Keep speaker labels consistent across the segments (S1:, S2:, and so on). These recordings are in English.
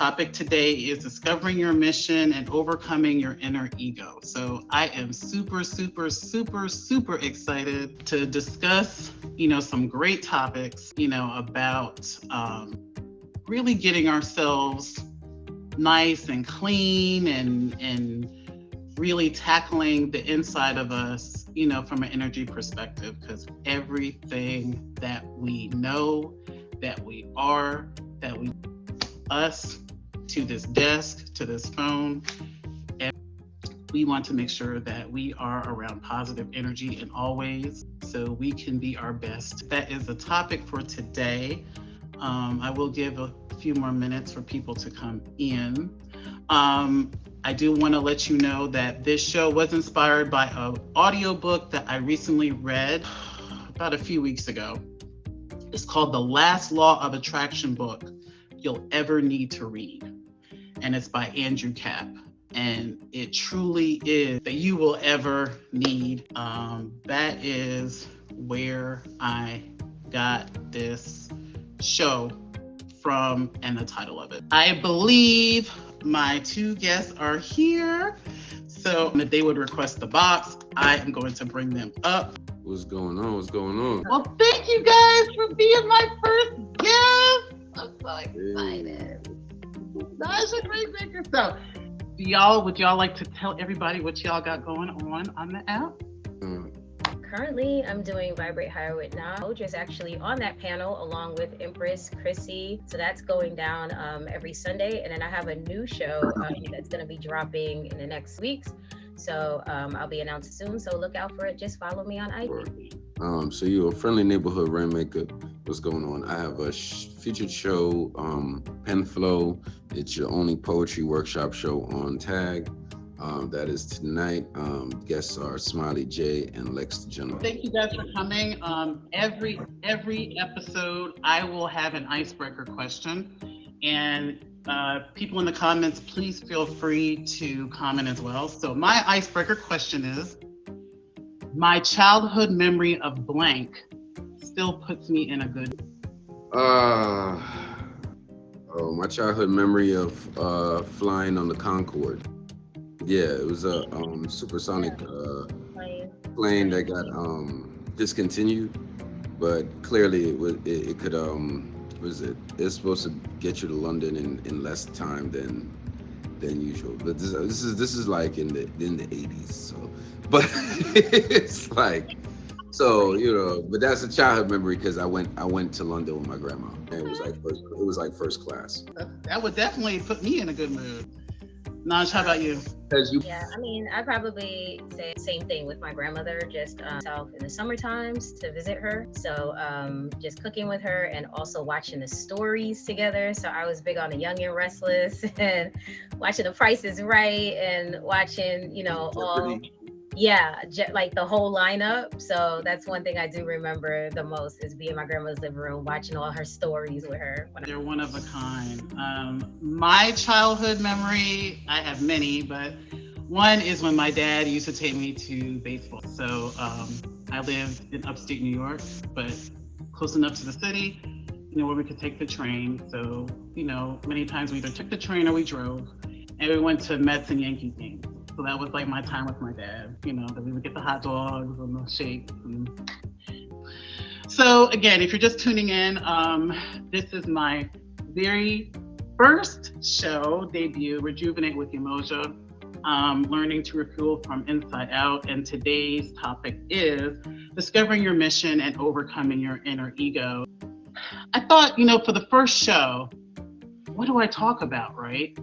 S1: topic today is discovering your mission and overcoming your inner ego. So I am super excited to discuss, some great topics, about really getting ourselves nice and clean and really tackling the inside of us, from an energy perspective, because everything that we know, that we are, that we us to this desk, to this phone, and we want to make sure that we are around positive energy in all ways so we can be our best. That is the topic for today. I will give a few more minutes for people to come in. I do want to let you know that this show was inspired by an audiobook that I recently read about a few weeks ago. It's called The Last Law of Attraction Book You'll Ever Need to Read. And it's by Andrew Cap. And it truly is that you will ever need. That is where I got this show from and the title of it. I believe my two guests are here. So if they would request the box, I am going to bring them up.
S2: What's going on?
S1: Well, thank you guys for being my first guest. I'm so excited. Naj and Rainmaker. So, would y'all like to tell everybody what y'all got going on the app?
S3: Currently, I'm doing Vibrate Higher with Naj. Is actually on that panel along with Empress Chrissy. So that's going down every Sunday. And then I have a new show that's going to be dropping in the next weeks. So I'll be announced soon. So look out for it. Just follow me on IG.
S2: So you're a friendly neighborhood rainmaker. What's going on? I have a featured show, Pen Flow. It's your only poetry workshop show on Tag. That is tonight. Guests are Smiley J and Lex DeGeneres.
S1: Thank you guys for coming. Every episode, I will have an icebreaker question, and people in the comments, please feel free to comment as well. So my icebreaker question is: my childhood memory of blank still puts me in a good.
S2: My childhood memory of flying on the Concorde. Yeah, it was a supersonic plane that got discontinued, but clearly it's supposed to get you to London in less time than usual. But this is like in the 80s, so but it's like but that's a childhood memory because I went to London with my grandma, and it was like first class.
S1: That would definitely put me in a good mood. Naj, how about you?
S3: Yeah, I mean, I probably say the same thing with my grandmother, just south in the summer times to visit her. So just cooking with her and also watching the stories together. So I was big on The Young and Restless and watching The Price is Right and watching, like the whole lineup. So that's one thing I do remember the most is being in my grandmother's living room, watching all her stories with her.
S1: They're one of a kind. My childhood memory, I have many, but one is when my dad used to take me to baseball. So I lived in upstate New York, but close enough to the city, where we could take the train. So, many times we either took the train or we drove, and we went to Mets and Yankees games. So that was like my time with my dad, that we would get the hot dogs and the shakes. So again, if you're just tuning in, this is my very first show debut, Rejuvenate with Yemoja, learning to refuel from inside out. And today's topic is discovering your mission and overcoming your inner ego. I thought, for the first show, what do I talk about, right?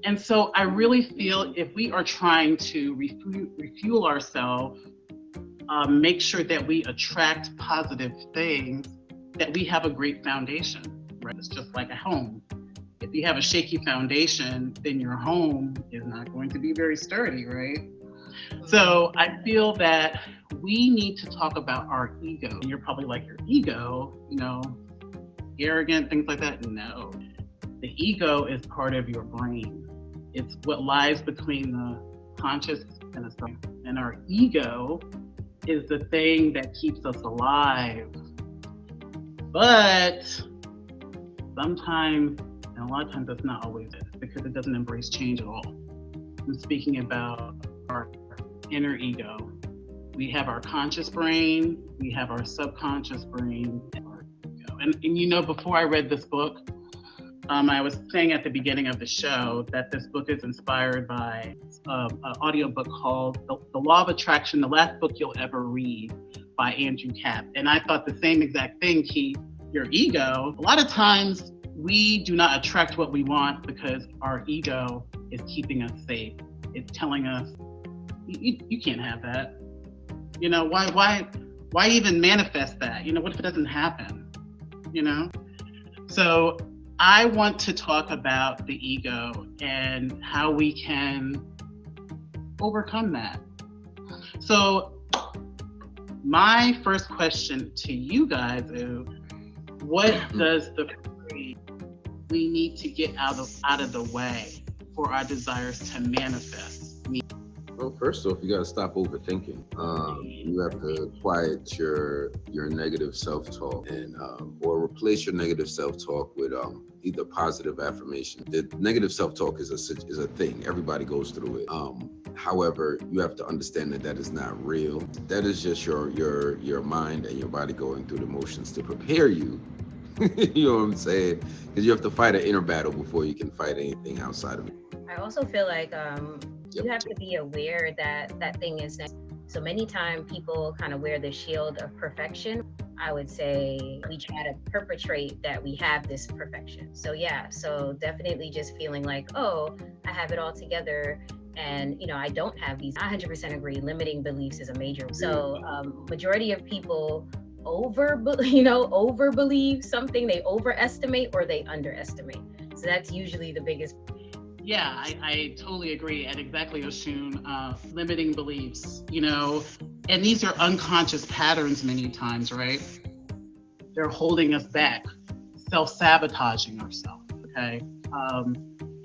S1: And so I really feel if we are trying to refuel ourselves, make sure that we attract positive things, that we have a great foundation, right? It's just like a home. If you have a shaky foundation, then your home is not going to be very sturdy, right? So I feel that we need to talk about our ego. And you're probably like, your ego, arrogant, things like that. No, the ego is part of your brain. It's what lies between the conscious and the subconscious. And our ego is the thing that keeps us alive. But sometimes And a lot of times that's not always it, because it doesn't embrace change at all. I'm speaking about our inner ego. We have our conscious brain, we have our subconscious brain, and our ego. And before I read this book, I was saying at the beginning of the show that this book is inspired by an audiobook called The Law of Attraction, the last book you'll ever read, by Andrew Kapp. And I thought the same exact thing, Keith. Your ego, a lot of times we do not attract what we want because our ego is keeping us safe. It's telling us, you can't have that. Why even manifest that? What if it doesn't happen? So I want to talk about the ego and how we can overcome that. So my first question to you guys is, what does the phrase "we need to get out of the way" for our desires to manifest mean?
S2: Well, first off, you got to stop overthinking. You have to quiet your negative self-talk and or replace your negative self-talk with either positive affirmation. The negative self-talk is a thing. Everybody goes through it. However, you have to understand that is not real. That is just your mind and your body going through the motions to prepare you. You know what I'm saying? Because you have to fight an inner battle before you can fight anything outside of it.
S3: I also feel like you have to be aware that thing is next. So many times people kind of wear the shield of perfection. I would say we try to perpetrate that we have this perfection. So definitely just feeling like, oh, I have it all together. And, I don't have these. I 100% agree. Limiting beliefs is a major. So majority of people over believe something, they overestimate or they underestimate. So that's usually the biggest.
S1: Yeah, I totally agree. And exactly, Oshun, limiting beliefs, and these are unconscious patterns many times, right? They're holding us back, self-sabotaging ourselves, okay?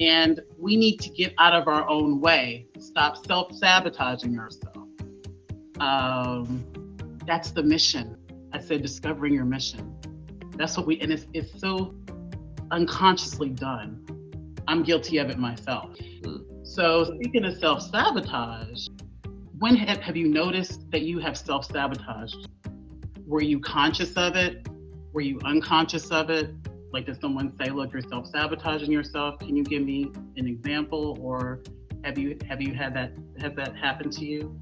S1: And we need to get out of our own way, stop self-sabotaging ourselves. That's the mission. I said discovering your mission. That's what and it's so unconsciously done. I'm guilty of it myself. So speaking of self-sabotage, when have you noticed that you have self-sabotaged? Were you conscious of it? Were you unconscious of it? Like, did someone say, look, you're self-sabotaging yourself? Can you give me an example? Or have you had that, has that happened to you?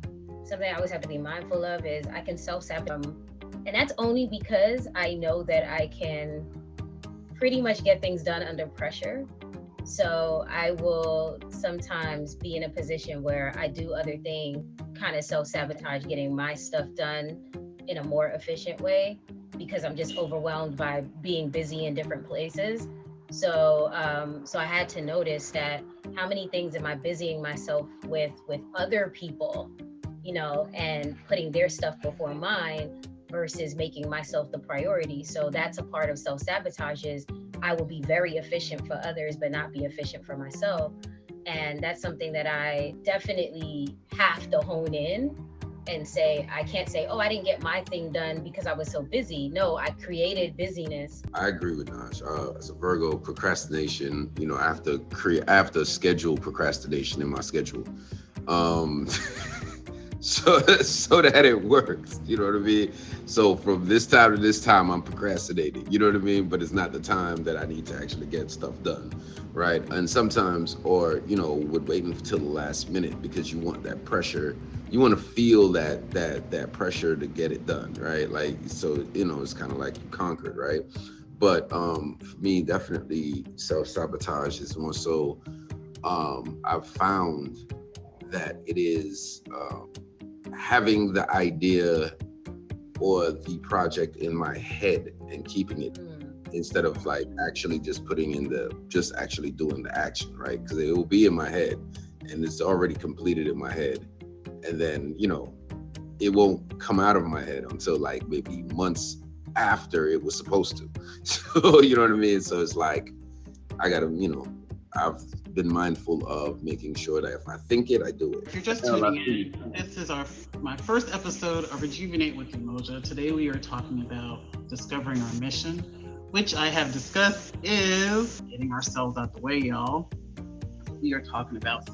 S3: Something I always have to be mindful of is I can self-sabotage. And that's only because I know that I can pretty much get things done under pressure. So I will sometimes be in a position where I do other things, kind of self-sabotage getting my stuff done in a more efficient way because I'm just overwhelmed by being busy in different places. So I had to notice that how many things am I busying myself with other people, and putting their stuff before mine versus making myself the priority. So that's a part of self-sabotage is I will be very efficient for others, but not be efficient for myself. And that's something that I definitely have to hone in and say, I can't say, oh, I didn't get my thing done because I was so busy. No, I created busyness.
S2: I agree with Naj. As a Virgo, procrastination, I have to schedule procrastination in my schedule. So that it works, you know what I mean? So from this time to this time, I'm procrastinating, you know what I mean? But it's not the time that I need to actually get stuff done, right? And sometimes, or, would wait until the last minute because you want that pressure. You want to feel that pressure to get it done, right? Like, so, it's kind of like you conquered, right? But for me, definitely self-sabotage is more so, I've found that it is, having the idea or the project in my head and keeping it instead of like actually just actually doing the action, right? Because it will be in my head and it's already completed in my head. And then, it won't come out of my head until like maybe months after it was supposed to. So, you know what I mean? So it's like, I gotta, I've been mindful of making sure that if I think it, I do it.
S1: If you're just tuning in, this is my first episode of Rejuvenate with Yemoja. Today we are talking about discovering our mission. which I have discussed, is getting ourselves out the way, y'all. We are talking about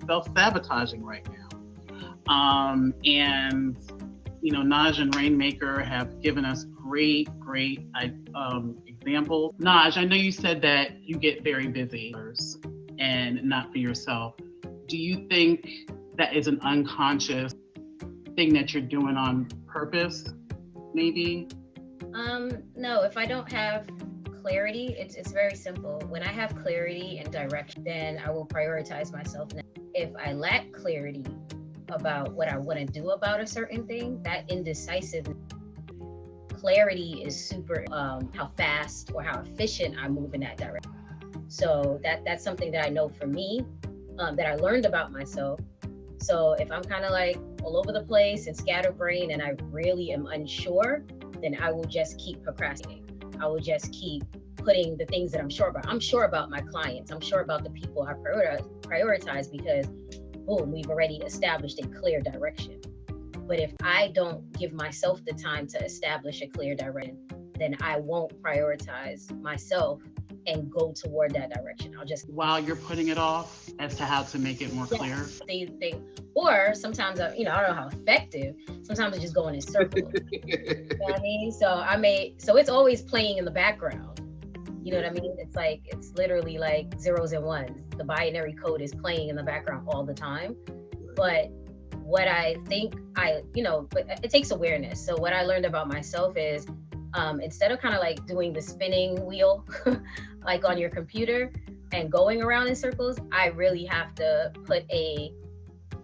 S1: self-sabotaging right now. And, Naj and Rainmaker have given us great examples. Naj, I know you said that you get very busy and not for yourself. Do you think that is an unconscious thing that you're doing on purpose, maybe?
S3: No, if I don't have clarity, it's very simple. When I have clarity and direction, then I will prioritize myself. If I lack clarity about what I want to do about a certain thing, that indecisiveness, clarity is super how fast or how efficient I move in that direction. So that's something that I know for me, that I learned about myself. So if I'm kind of like all over the place and scatterbrained and I really am unsure, then I will just keep procrastinating. I will just keep putting the things that I'm sure about. I'm sure about my clients. I'm sure about the people I prioritize because, boom, we've already established a clear direction. But if I don't give myself the time to establish a clear direction, then I won't prioritize myself and go toward that direction. I'll just,
S1: while you're putting it off as to how to make it more clear.
S3: Or sometimes, I don't know how effective. Sometimes I just go in circles. You know what I mean? So it's always playing in the background. You know what I mean? It's literally like zeros and ones. The binary code is playing in the background all the time. But what I think but it takes awareness. So what I learned about myself is, instead of kind of like doing the spinning wheel, like on your computer and going around in circles, I really have to put a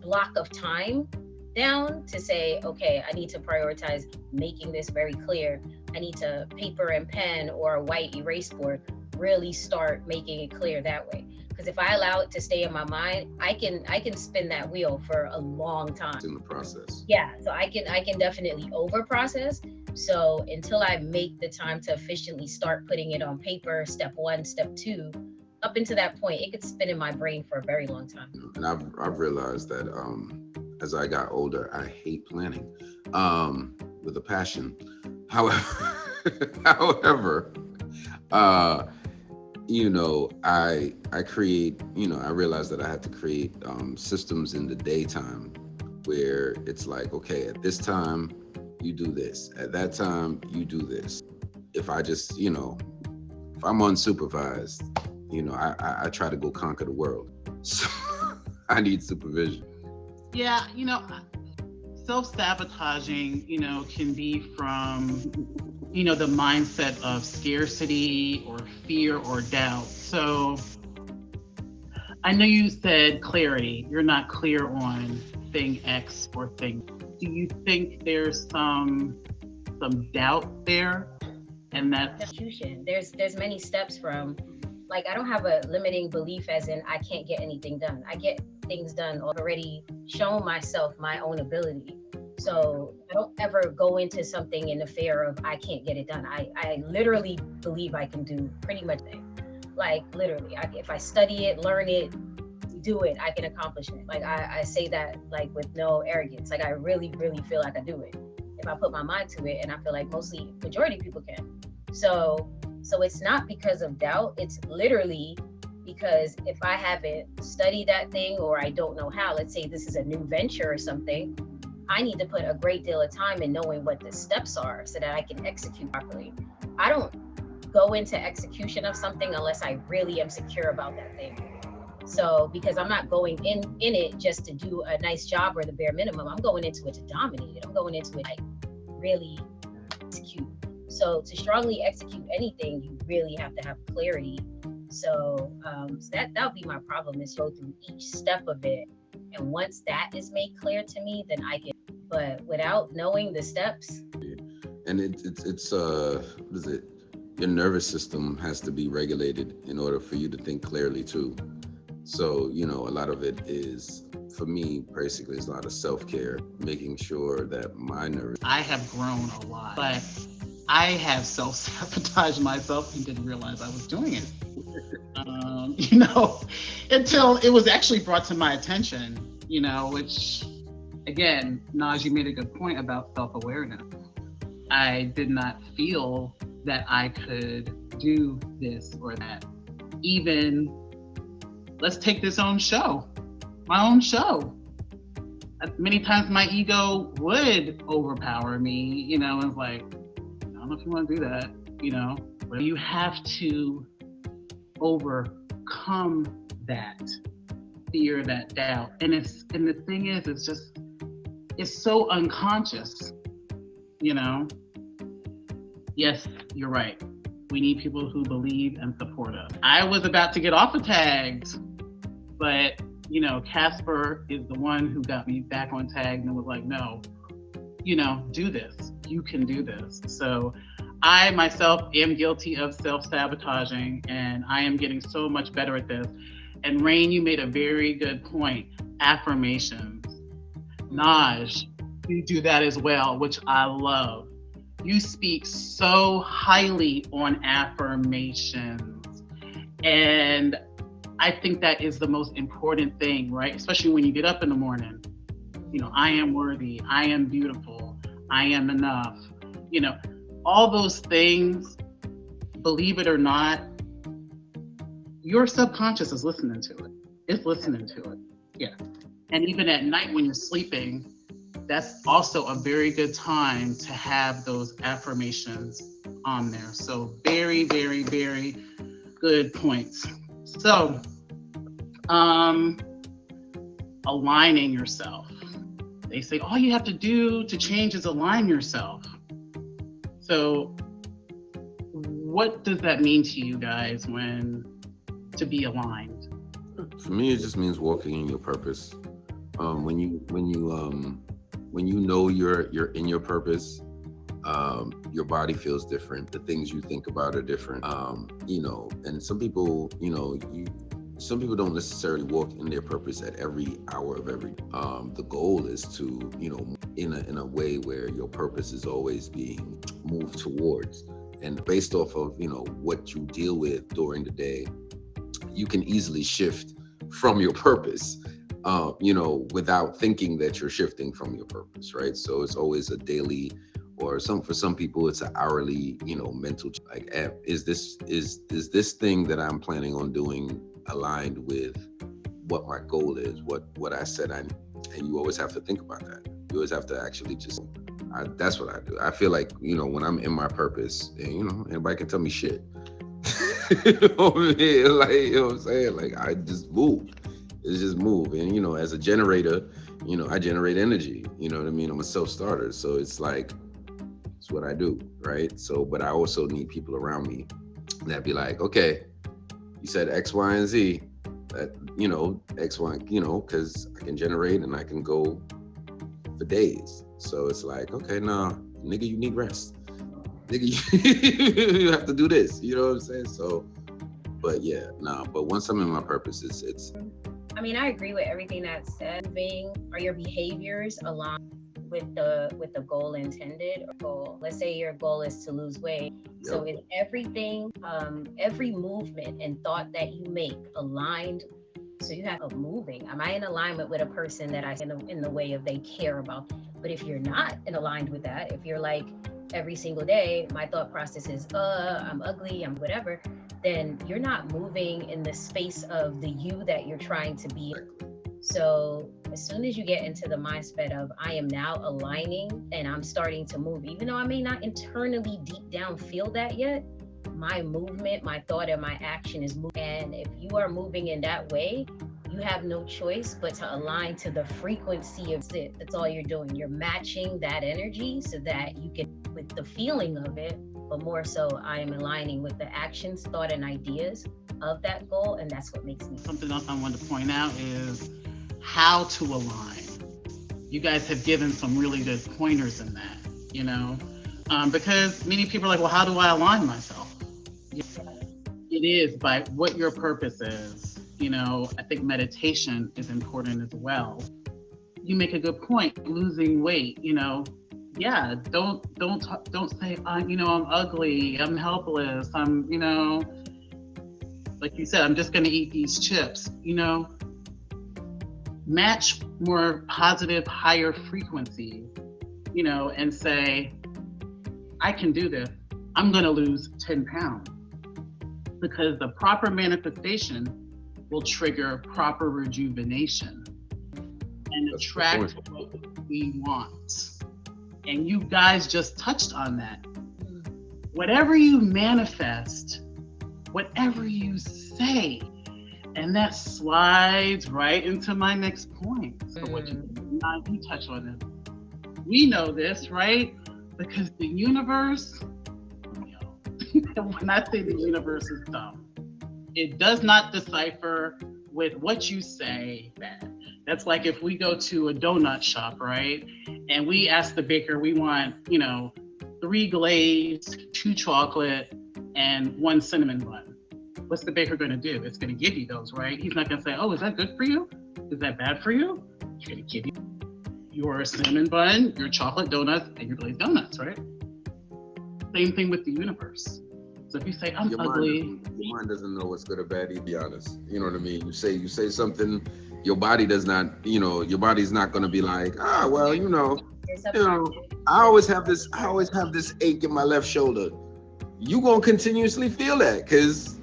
S3: block of time down to say, okay, I need to prioritize making this very clear. I need to paper and pen or a white erase board, really start making it clear that way. Because if I allow it to stay in my mind, I can spin that wheel for a long time.
S2: In the process.
S3: Yeah, so I can definitely over process. So until I make the time to efficiently start putting it on paper, step 1, step 2, up until that point, it could spin in my brain for a very long time.
S2: And I've realized that as I got older, I hate planning with a passion. However, I create, I realized that I had to create systems in the daytime where it's like, okay, at this time, you do this. At that time, you do this. If I just, if I'm unsupervised, I try to go conquer the world. So I need supervision.
S1: Yeah, self-sabotaging, can be from, the mindset of scarcity or fear or doubt. So I know you said clarity. You're not clear on thing X or thing. Do you think there's some doubt there? And that's
S3: execution. There's many steps from, like, I don't have a limiting belief as in I can't get anything done. I get things done. I've already shown myself my own ability. So I don't ever go into something in the fear of I can't get it done. I literally believe I can do pretty much anything. Like literally, if I study it, learn it, do it, I can accomplish it. Like I say that like with no arrogance. Like I really, really feel like I do it. If I put my mind to it, and I feel like majority of people can. So it's not because of doubt. It's literally because if I haven't studied that thing or I don't know how, let's say this is a new venture or something, I need to put a great deal of time in knowing what the steps are so that I can execute properly. I don't go into execution of something unless I really am secure about that thing. So because I'm not going in it just to do a nice job or the bare minimum, I'm going into it to dominate it. I'm going into it like really execute. So to strongly execute anything, you really have to have clarity. So that would be my problem, is go through each step of it. And once that is made clear to me, then I can, but without knowing the steps.
S2: And it's what is it? Your nervous system has to be regulated in order for you to think clearly too. So, a lot of it is, for me, basically, it's a lot of self-care, making sure that my nerves.
S1: I have grown a lot, but I have self-sabotaged myself and didn't realize I was doing it. Until it was actually brought to my attention, which, again, Naj, you made a good point about self-awareness. I did not feel that I could do this or that. Even, let's take this my own show. Many times my ego would overpower me, and it's like, I don't know if you want to do that, but you have to overcome that fear, that doubt. And the thing is, it's so unconscious, Yes, you're right. We need people who believe and support us. I was about to get off of tagged, but Casper is the one who got me back on tagged and was like, no, do this. You can do this. So I myself am guilty of self-sabotaging, and I am getting so much better at this. And Rain, you made a very good point. Affirmations. Naj, you do that as well, which I love. You speak so highly on affirmations. And I think that is the most important thing, right? Especially when you get up in the morning. I am worthy, I am beautiful, I am enough. All those things, believe it or not, your subconscious is listening to it. It's listening to it. Yeah. And even at night when you're sleeping, that's also a very good time to have those affirmations on there. So very, very, very good points. So, aligning yourself. They say all you have to do to change is align yourself. So what does that mean to you guys to be aligned?
S2: For me, it just means walking in your purpose. When you know you're in your purpose, your body feels different. The things you think about are different. And some people, some people don't necessarily walk in their purpose at every hour of every. The goal is to, in a way where your purpose is always being moved towards, and based off of what you deal with during the day, you can easily shift from your purpose. Without thinking that you're shifting from your purpose, right? So it's always a daily, or for some people it's an hourly, mental, like, is this thing that I'm planning on doing aligned with what my goal is, what I said and you always have to think about that. You always have to actually that's what I do. I feel like, when I'm in my purpose, and, anybody can tell me shit. You know what I'm saying? Like, I just move. It's just move. And, as a generator, I generate energy, you know what I mean? I'm a self-starter. So it's like, it's what I do, right? So, but I also need people around me that be like, okay, you said X, Y, and Z, that, X, Y, because I can generate and I can go for days. So it's like, okay, nah, nigga, you need rest. Nigga, you have to do this, you know what I'm saying? So, but yeah, nah, but once I'm in my purpose, it's.
S3: I agree with everything that's said. Are your behaviors aligned with the goal intended? Or let's say your goal is to lose weight. Yep. So is everything, every movement and thought that you make aligned? So you have a moving. Am I in alignment with a person that I in the way of they care about? But if you're not in aligned with that, if you're like, every single day, my thought process is, I'm ugly, I'm whatever, then you're not moving in the space of the you that you're trying to be. So as soon as you get into the mindset of, I am now aligning and I'm starting to move, even though I may not internally deep down feel that yet, my movement, my thought, and my action is moving. And if you are moving in that way, you have no choice but to align to the frequency of it. That's all you're doing. You're matching that energy so that you can, with the feeling of it, but more so I am aligning with the actions, thought, and ideas of that goal. And that's what makes me.
S1: Something else I wanted to point out is how to align. You guys have given some really good pointers in that, because many people are like, well, how do I align myself? It is by what your purpose is. I think meditation is important as well. You make a good point, losing weight, yeah, don't say, I'm ugly, I'm helpless, I'm, like you said, I'm just going to eat these chips, match more positive, higher frequencies, and say, I can do this. I'm going to lose 10 pounds, because the proper manifestation will trigger proper rejuvenation and attract what we want. And you guys just touched on that. Whatever you manifest, whatever you say, and that slides right into my next point. So what you touch on it. We know this, right? Because the universe, when I say the universe is dumb, it does not decipher with what you say back. That's like if we go to a donut shop, right? And we ask the baker, we want, 3 glazed, 2 chocolate, and 1 cinnamon bun. What's the baker gonna do? It's gonna give you those, right? He's not gonna say, oh, is that good for you? Is that bad for you? He's gonna give you your cinnamon bun, your chocolate donuts, and your glazed donuts, right? Same thing with the universe. So if you say, I'm ugly.
S2: Your mind doesn't know what's good or bad, to be honest. You know what I mean? You say something, your body does not, your body's not gonna be like, I always have this ache in my left shoulder. You gonna continuously feel that, because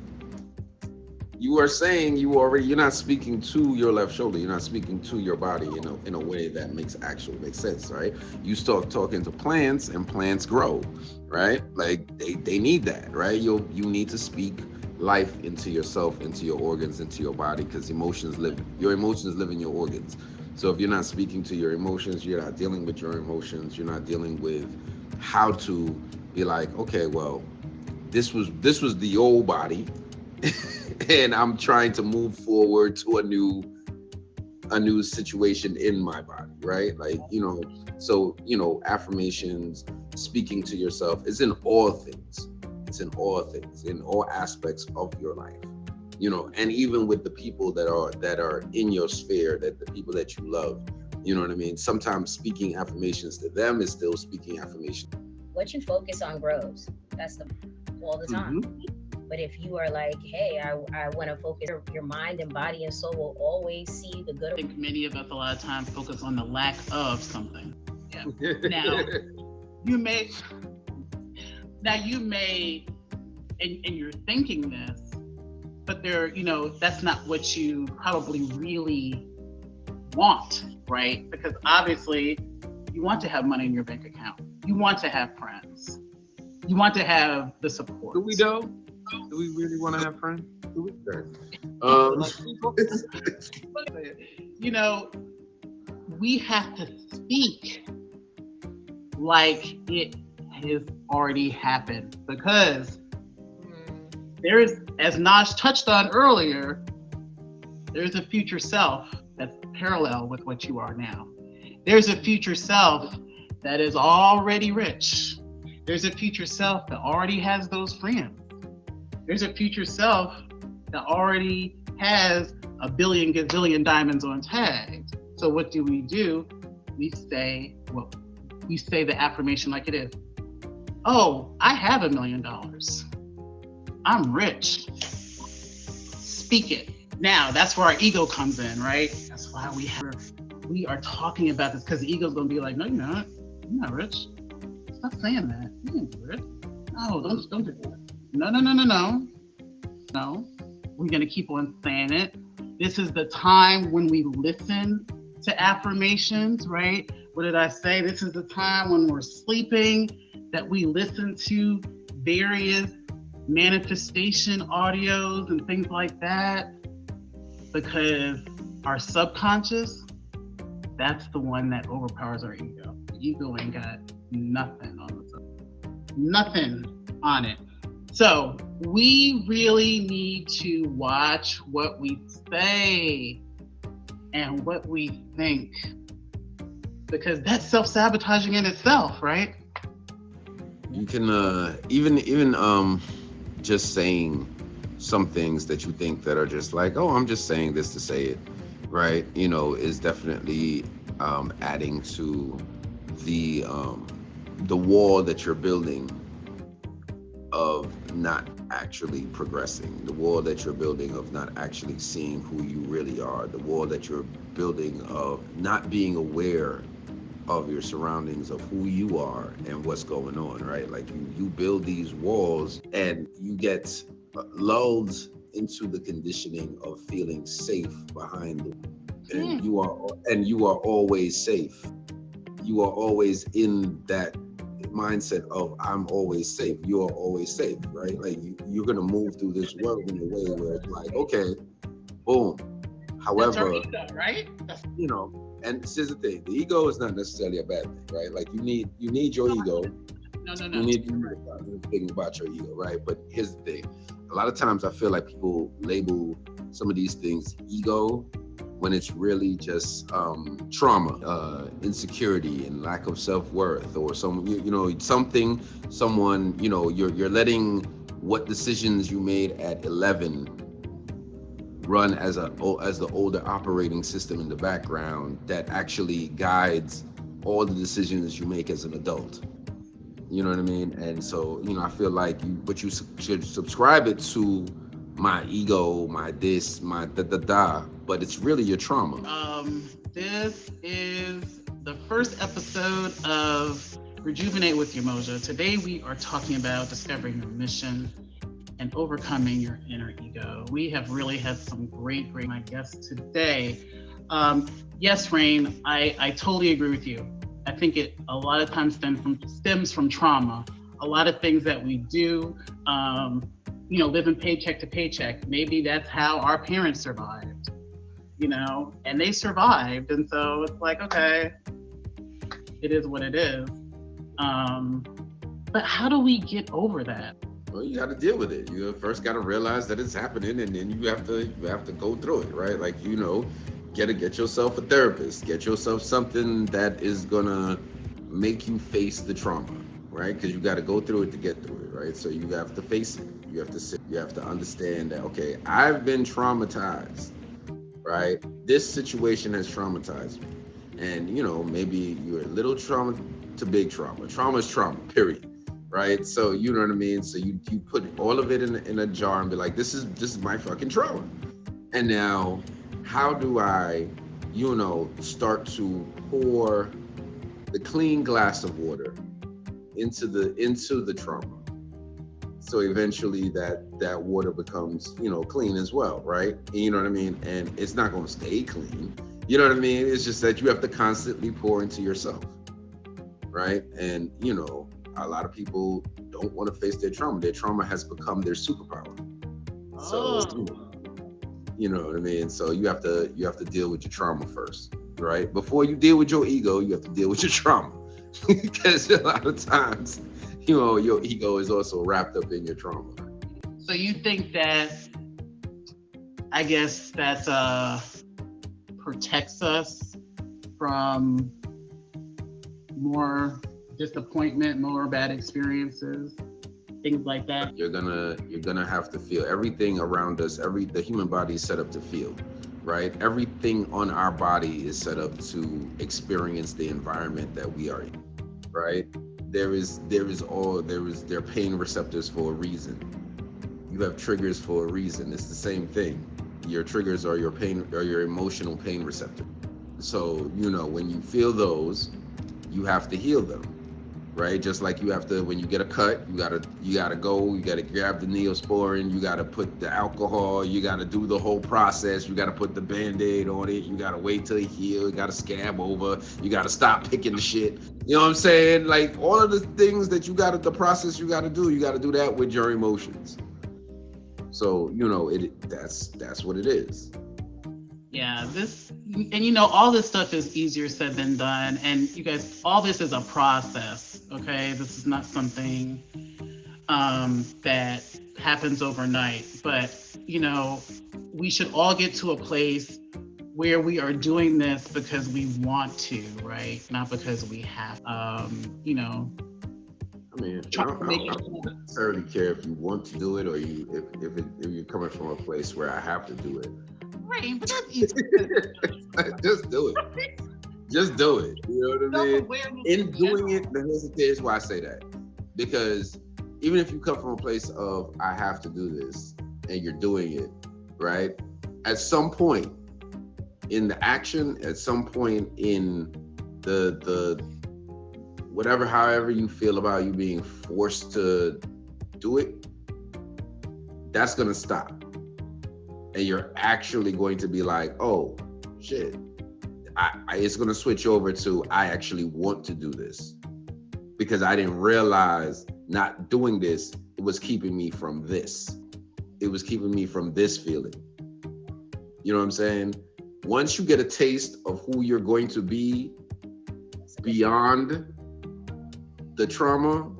S2: you are saying you're not speaking to your left shoulder. You're not speaking to your body in a way that makes sense, right? You start talking to plants, and plants grow, right? Like they need that, right? You need to speak life into yourself, into your organs, into your body, because your emotions live in your organs. So if you're not speaking to your emotions, you're not dealing with your emotions, you're not dealing with how to be like, okay, well, this was the old body. And I'm trying to move forward to a new situation in my body, right? Like, so, affirmations, speaking to yourself is in all things. It's in all things, in all aspects of your life, and even with the people that are in your sphere, that the people that you love, you know what I mean? Sometimes speaking affirmations to them is still speaking affirmations.
S3: What you focus on grows. That's all the time. Mm-hmm. But if you are like, hey, I want to focus, your mind and body and soul will always see the good.
S1: I think many of us a lot of times focus on the lack of something. Yeah. Now, you may, and you're thinking this, but that's not what you probably really want, right? Because obviously you want to have money in your bank account. You want to have friends. You want to have the support.
S2: Do we though? Do we really want to have friends? Do we?
S1: We have to speak like it has already happened, because there's, as Naj touched on earlier, there's a future self that's parallel with what you are now. There's a future self that is already rich. There's a future self that already has those friends. There's a future self that already has a billion gazillion diamonds on tags. So what do? We say the affirmation like it is. Oh, I have $1 million. I'm rich. Speak it. Now, that's where our ego comes in, right? That's why we are talking about this, because the ego's gonna be like, no, you're not. You're not rich. Stop saying that. You ain't rich. No, don't do that. No. We're gonna keep on saying it. This is the time when we listen to affirmations, right? What did I say? This is the time when we're sleeping that we listen to various manifestation audios and things like that, because our subconscious, that's the one that overpowers our ego. The ego ain't got nothing on the subconscious. Nothing on it. So we really need to watch what we say and what we think, because that's self-sabotaging in itself, right?
S2: You can even just saying some things that you think that are just like, oh, I'm just saying this to say it, right? Is definitely adding to the wall that you're building of not actually progressing, the wall that you're building of not actually seeing who you really are, the wall that you're building of not being aware of your surroundings, of who you are and what's going on, right? Like you build these walls and you get lulled into the conditioning of feeling safe behind them. And you are always safe. You are always in that mindset of I'm always safe. You are always safe, right? Like you're gonna move through this world in a way where it's like, okay, boom. However,
S1: that's our ego, right?
S2: You know, and this is the thing: the ego is not necessarily a bad thing, right? Like you need your ego.
S1: No.
S2: You need to think about your ego, right? But here's the thing: a lot of times I feel like people label some of these things ego when it's really just trauma, insecurity, and lack of self-worth, or someone, you're letting what decisions you made at 11 run as the older operating system in the background that actually guides all the decisions you make as an adult. You know what I mean? And so, I feel like you should subscribe it to my ego, my this, my da, but it's really your trauma.
S1: This is the first episode of Rejuvenate with Yemoja. Today we are talking about discovering your mission and overcoming your inner ego. We have really had some great my guests today. Yes, Rain, I totally agree with you. I think it a lot of times stems from trauma. A lot of things that we do, living paycheck to paycheck. Maybe that's how our parents survived, and they survived. And so it's like, okay, it is what it is. But how do we get over that?
S2: Well, you got to deal with it. You first got to realize that it's happening, and then you have to go through it, right? Like, get yourself a therapist, get yourself something that is gonna make you face the trauma, right? Because you got to go through it to get through it, right? So you have to face it. You have to sit. You have to understand that, okay, I've been traumatized, right? This situation has traumatized me, and maybe you're a little trauma to big trauma. Trauma is trauma, period. Right, so you know what I mean. So you put all of it in a jar and be like, this is my fucking trauma. And now, how do I, start to pour the clean glass of water into the trauma? So eventually that water becomes clean as well, right? And you know what I mean. And it's not going to stay clean. You know what I mean. It's just that you have to constantly pour into yourself, right? And a lot of people don't want to face their trauma. Their trauma has become their superpower. So, you know what I mean? So you have to deal with your trauma first, right? Before you deal with your ego, you have to deal with your trauma. Because a lot of times, your ego is also wrapped up in your trauma.
S1: So you think that, I guess that protects us from more disappointment, more bad experiences, things like that?
S2: You're gonna have to feel everything around us. The human body is set up to feel, right? Everything on our body is set up to experience the environment that we are in, right? There are pain receptors for a reason. You have triggers for a reason. It's the same thing. Your triggers are your pain or your emotional pain receptor. So when you feel those, you have to heal them. Right, just like you have to, when you get a cut, you gotta grab the Neosporin, you gotta put the alcohol, you gotta do the whole process, you gotta put the Band-Aid on it, you gotta wait till it heals, you gotta scab over, you gotta stop picking the shit. You know what I'm saying? Like all of the things that the process you gotta do that with your emotions. So that's what it is.
S1: Yeah, all this stuff is easier said than done. And you guys, all this is a process, okay? This is not something that happens overnight. But, we should all get to a place where we are doing this because we want to, right? Not because we have,
S2: I mean, I don't necessarily care if you want to do it or if you're coming from a place where I have to do it.
S1: Right, but that's easy.
S2: Just do it. Just do it. You know what I mean? In doing it, here's why I say that. Because even if you come from a place of I have to do this and you're doing it, right? At some point in the action, at some point in the whatever, however you feel about you being forced to do it, that's gonna stop. And you're actually going to be like, oh shit, it's gonna switch over to I actually want to do this, because I didn't realize not doing this, it was keeping me from this. It was keeping me from this feeling. You know what I'm saying? Once you get a taste of who you're going to be beyond the trauma,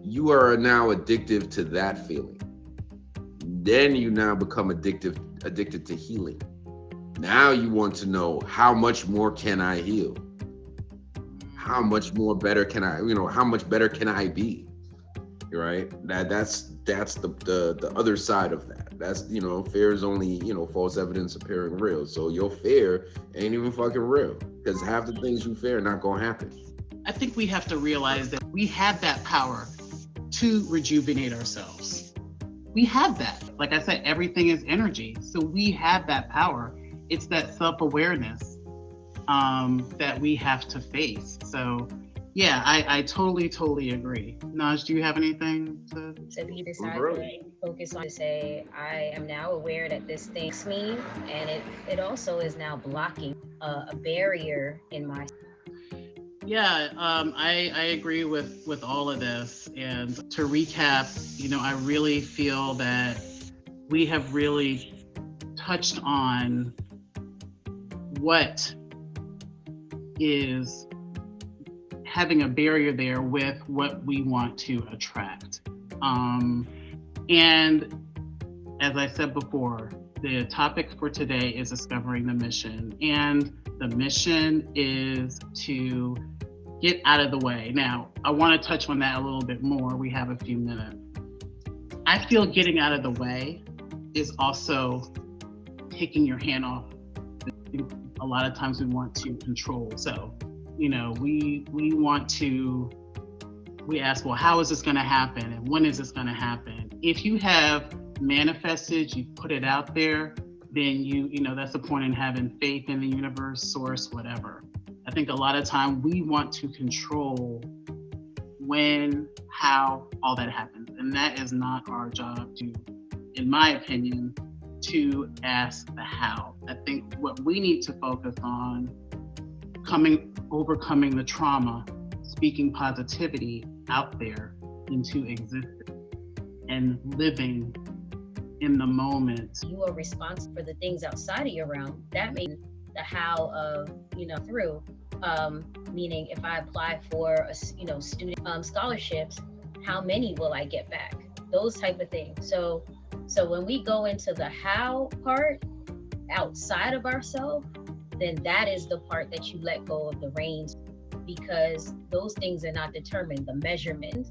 S2: you are now addicted to that feeling. Then you now become addicted to healing. Now you want to know, how much more can I heal? How much more better can I, how much better can I be? Right? That's the other side of that. That's, fear is only, false evidence appearing real. So your fear ain't even fucking real, because half the things you fear are not gonna happen.
S1: I think we have to realize that we have that power to rejuvenate ourselves. We have that. Like I said, everything is energy. So we have that power. It's that self-awareness that we have to face. So yeah, I totally agree. Naj, do you have anything to?
S3: So if you decide to focus on to say, I am now aware that this thing's me, and it also is now blocking a barrier in my.
S1: Yeah, I agree with all of this. And to recap, I really feel that we have really touched on what is having a barrier there with what we want to attract. And as I said before, the topic for today is discovering the mission. And the mission is to get out of the way. Now, I want to touch on that a little bit more. We have a few minutes. I feel getting out of the way is also taking your hand off. A lot of times we want to control. So, we ask, well, how is this going to happen? And when is this going to happen? If you have manifested, you put it out there, then that's the point in having faith in the universe, source, whatever. I think a lot of time we want to control when, how, all that happens. And that is not our job to, in my opinion, to ask the how. I think what we need to focus on, overcoming the trauma, speaking positivity out there into existence, and living in the moment.
S3: You are responsible for the things outside of your realm. That means the how of, through, meaning if I apply for, student scholarships, how many will I get back? Those type of things. So when we go into the how part outside of ourselves, then that is the part that you let go of the reins, because those things are not determined, the measurement,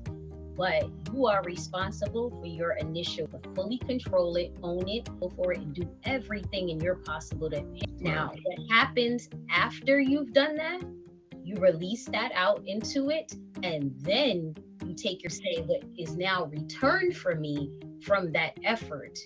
S3: but you are responsible for your initial, to fully control it, own it, go for it, and do everything in your possible to. Now, what happens after you've done that, you release that out into it, and then you take your say what is now returned for me from that effort.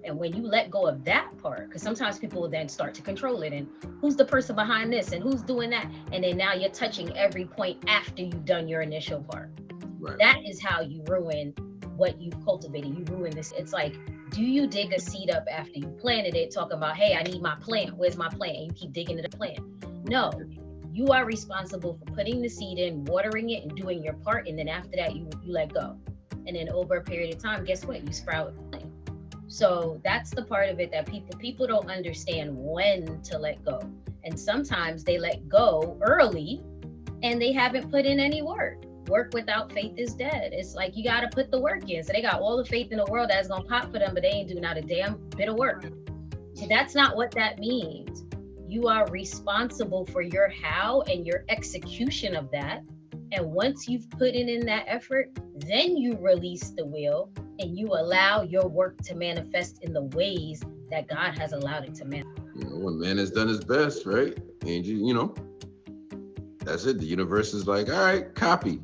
S3: And when you let go of that part, because sometimes people will then start to control it, and who's the person behind this and who's doing that, and then now you're touching every point after you've done your initial part. Right. That is how you ruin what you've cultivated. You ruin this. It's like, do you dig a seed up after you planted it, talking about, hey, I need my plant, where's my plant, and you keep digging at the plant? No, you are responsible for putting the seed in, watering it, and doing your part, and then after that you let go. And then over a period of time, guess what? You sprout. So that's the part of it that people don't understand when to let go. And sometimes they let go early and they haven't put in any work. Work without faith is dead. It's like you got to put the work in. So they got all the faith in the world that's going to pop for them, but they ain't doing not a damn bit of work. So that's not what that means. You are responsible for your how and your execution of that. And once you've put in that effort, then you release the will and you allow your work to manifest in the ways that God has allowed it to manifest.
S2: When man has done his best, right? And that's it. The universe is like, all right, copy.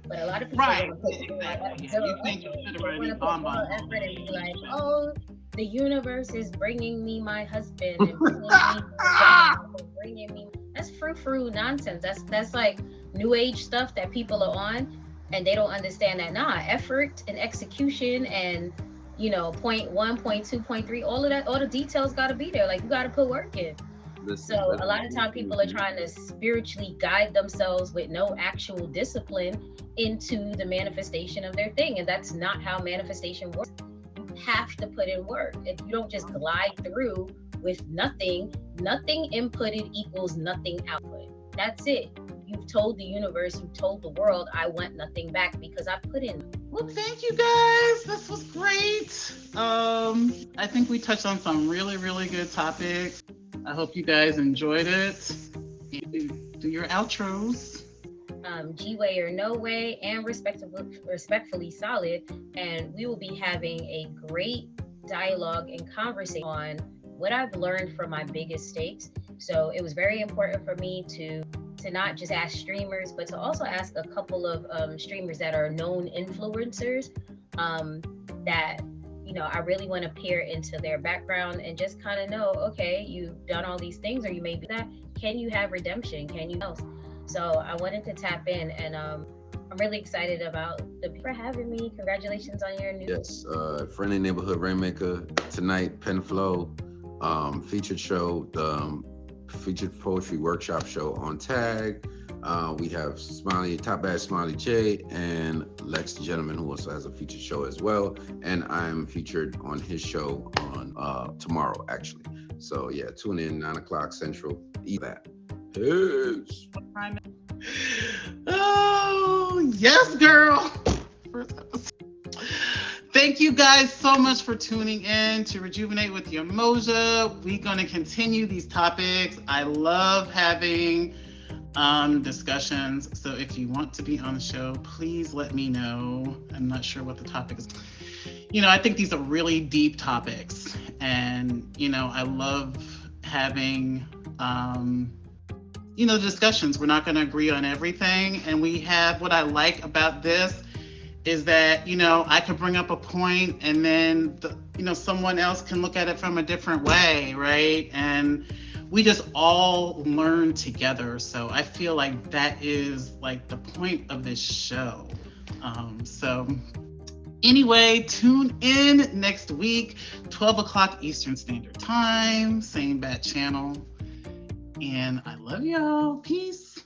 S3: But a lot of people want to put effort and be like, oh, the universe is bringing me my husband and bringing me my job, bringing me. That's frou-frou nonsense. That's like new age stuff that people are on, and they don't understand that. Nah, effort and execution and, you know, point 1, point 2, point 3, all of that, all the details got to be there. Like, you got to put work in. So a lot of time people are trying to spiritually guide themselves with no actual discipline into the manifestation of their thing. And that's not how manifestation works. You have to put in work. If you don't just glide through with nothing inputted equals nothing output. That's it. You've told the universe, you've told the world, I want nothing back because I put in.
S1: Well, thank you guys. This was great. I think we touched on some really, really good topics. I hope you guys enjoyed it. Do your outros.
S3: G-Way or No Way, and respectfully solid. And we will be having a great dialogue and conversation on what I've learned from my biggest stakes. So it was very important for me to not just ask streamers, but to also ask a couple of streamers that are known influencers that, you know, I really want to peer into their background and just kind of know, okay, you've done all these things, or you may do that. Can you have redemption? Can you else? So I wanted to tap in, and I'm really excited about for having me. Congratulations on your new.
S2: Yes, Friendly Neighborhood Rainmaker tonight, Pen Flow, featured show, the featured poetry workshop show on Tag. We have Top Bad Smiley J and Lex the Gentleman, who also has a featured show as well. And I'm featured on his show on tomorrow, actually. So yeah, tune in 9:00 Central. Eat that. Peace.
S1: Oh, yes, girl. Thank you guys so much for tuning in to Rejuvenate with Yemoja. We're going to continue these topics. I love having discussions. So if you want to be on the show, please let me know. I'm not sure what the topic is. You know, I think these are really deep topics. And, you know, I love having, you know, discussions. We're not going to agree on everything. And we have, what I like about this is that, you know, I could bring up a point and then, you know, someone else can look at it from a different way, right? And we just all learn together. So I feel like that is like the point of this show. So anyway, tune in next week, 12:00 Eastern Standard Time, same bat channel. And I love y'all. Peace.